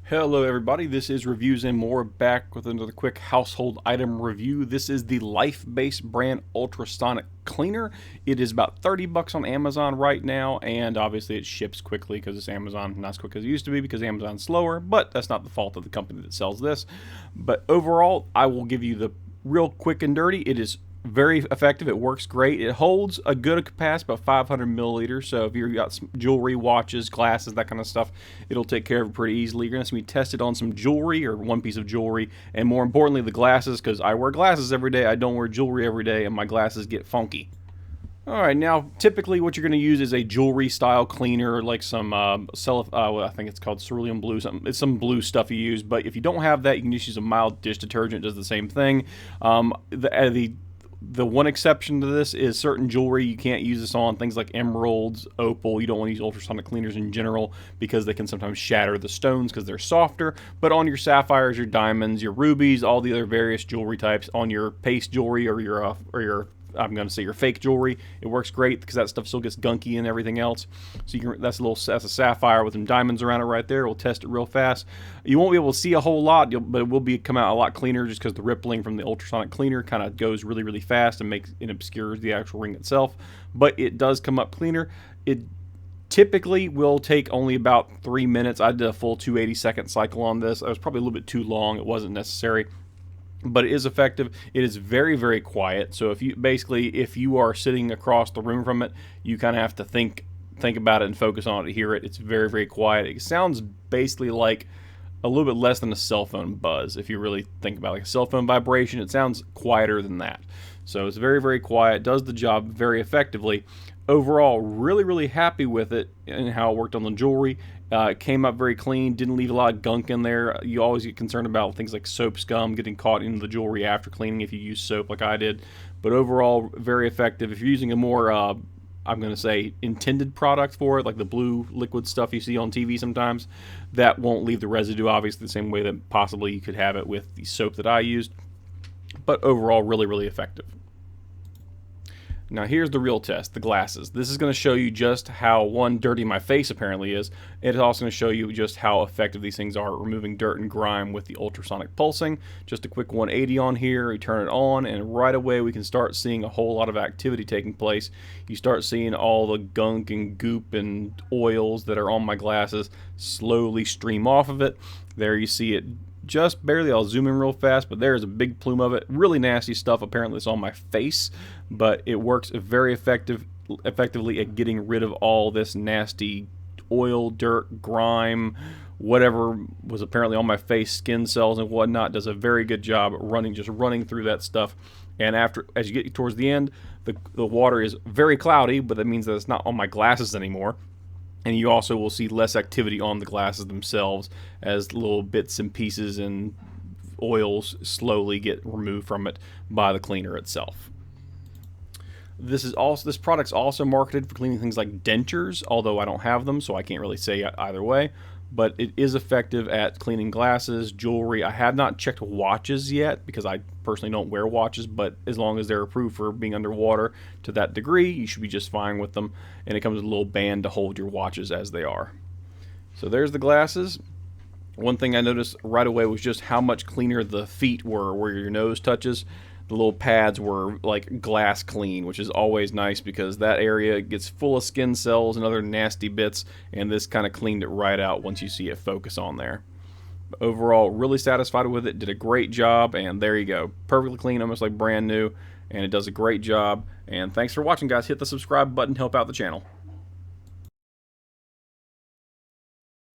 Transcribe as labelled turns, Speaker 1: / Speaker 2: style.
Speaker 1: Hello everybody, this is Reviews and More, back with another quick household item review. This is the Lifebasis brand Ultrasonic Cleaner. It is about 30 bucks on Amazon right now, and obviously it ships quickly because it's Amazon, not as quick as it used to be because Amazon's slower, but that's not the fault of the company that sells this. But overall, I will give you the real quick and dirty. It is very effective. It works great. It holds a good capacity, about 500 milliliters. So if you've got some jewelry, watches, glasses, that kind of stuff, it'll take care of it pretty easily. You're going to see me test it on some jewelry or one piece of jewelry, and more importantly, the glasses, because I wear glasses every day. I don't wear jewelry every day, and my glasses get funky. Alright, now typically what you're going to use is a jewelry style cleaner, like some I think it's called cerulean blue, it's some blue stuff you use, but if you don't have that, you can just use a mild dish detergent. It does the same thing. The one exception to this is certain jewelry you can't use this on, things like emeralds, opal. You don't want to use ultrasonic cleaners in general because they can sometimes shatter the stones because they're softer. But on your sapphires, your diamonds, your rubies, all the other various jewelry types, on your paste jewelry or your I'm going to say your fake jewelry, it works great because that stuff still gets gunky and everything else. So you can, that's a sapphire with some diamonds around it right there. We'll test it real fast. You won't be able to see a whole lot, but it will come out a lot cleaner just because the rippling from the ultrasonic cleaner kind of goes really, really fast and obscures the actual ring itself. But it does come up cleaner. It typically will take only about 3 minutes. I did a full 280-second cycle on this. I was probably a little bit too long. It wasn't necessary, but it is effective. It is very, very quiet. So if you are sitting across the room from it, you kind of have to think about it and focus on it to hear it. It's very, very quiet. It sounds basically like a little bit less than a cell phone buzz. If you really think about it, like a cell phone vibration, it sounds quieter than that. So it's very, very quiet. Does the job very effectively. Overall, really, really happy with it and how it worked on the jewelry. It came up very clean, didn't leave a lot of gunk in there. You always get concerned about things like soap scum getting caught in the jewelry after cleaning if you use soap like I did. But overall, very effective. If you're using a more, I'm going to say, intended product for it, like the blue liquid stuff you see on TV sometimes, that won't leave the residue, obviously, the same way that possibly you could have it with the soap that I used. But overall, really, really effective. Now here's the real test, the glasses. This is going to show you just how, one, dirty my face apparently is. It's also going to show you just how effective these things are at removing dirt and grime with the ultrasonic pulsing. Just a quick 180 on here, you turn it on, and right away we can start seeing a whole lot of activity taking place. You start seeing all the gunk and goop and oils that are on my glasses slowly stream off of it. There you see it just barely. I'll zoom in real fast, but there's a big plume of it. Really nasty stuff. Apparently it's on my face, but it works very effectively at getting rid of all this nasty oil, dirt, grime, whatever was apparently on my face, skin cells and whatnot. Does a very good job running through that stuff. And as you get towards the end, the water is very cloudy, but that means that it's not on my glasses anymore. And you also will see less activity on the glasses themselves as little bits and pieces and oils slowly get removed from it by the cleaner itself. This product's also marketed for cleaning things like dentures, although I don't have them, so I can't really say either way. But it is effective at cleaning glasses, jewelry. I have not checked watches yet because I personally don't wear watches, but as long as they're approved for being underwater to that degree, you should be just fine with them. And it comes with a little band to hold your watches as they are. So there's the glasses. One thing I noticed right away was just how much cleaner the feet were where your nose touches. The little pads were like glass clean, which is always nice because that area gets full of skin cells and other nasty bits, and this kind of cleaned it right out once you see it focus on there. But overall, really satisfied with it. Did a great job, and there you go. Perfectly clean, almost like brand new, and it does a great job. And thanks for watching, guys. Hit the subscribe button, help out the channel.